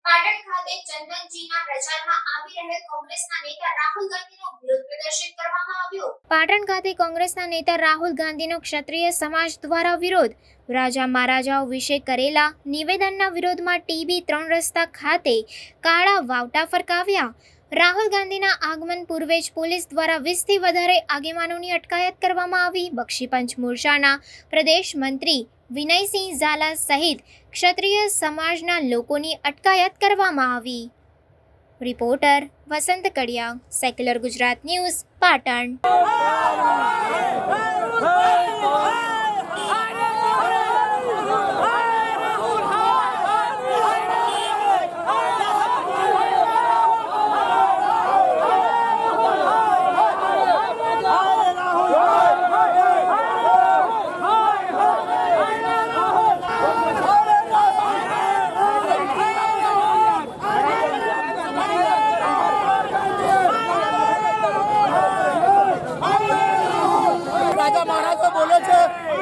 પાટણ ખાતે ચંદનજીના પ્રચારમાં આવી રહેલ કોંગ્રેસના નેતા રાહુલ ગાંધીનો વિરોધ પ્રદર્શિત કરવામાં આવ્યો. પાટણ ખાતે કોંગ્રેસના નેતા રાહુલ ગાંધીનો ક્ષત્રિય સમાજ દ્વારા વિરોધ. રાજા મહારાજાઓ વિશે કરેલા નિવેદનના વિરોધમાં ટીબી 3 રસ્તા ખાતે કાળા વાવટા ફરકાવ્યા. રાહુલ ગાંધીના આગમન પૂર્વે જ પોલીસ દ્વારા 20થી વધારે આગેવાનોની અટકાયત કરવામાં આવી. બક્ષીપંચ મોરચાના પ્રદેશ મંત્રી વિનયસિંહ ઝાલા સહિત ક્ષત્રિય સમાજના લોકોની અટકાયત કરવામાં આવી. રિપોર્ટર વસંત કડિયા, સેક્યુલર ગુજરાત ન્યૂઝ, પાટણ. રાજા મહારાજ બોલે છે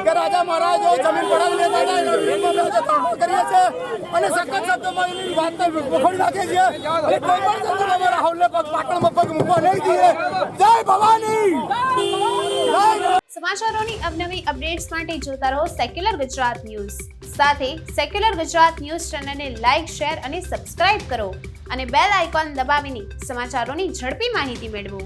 કે રાજા મહારાજ જમીન પડાવી લેતા હતા, એના વિરોધમાં કરીએ છીએ અને સખત શબ્દોમાં એની વાતને વખોડી નાખે છે. અને કોઈ પણ સંજોગોમાં રાહુલને પાટણમાં પગ મૂકવા નહીં દઈએ. જય ભવાની. સમાચારોની અવનવી અપડેટ્સ માટે જોતા રહો સેક્યુલર ગુજરાત ન્યૂઝ. સાથે સેક્યુલર ગુજરાત ન્યૂઝ ચેનલને લાઇક, શેર અને સબસ્ક્રાઇબ કરો અને બેલ આઇકોન દબાવીને સમાચારોની ઝડપી માહિતી મેળવો.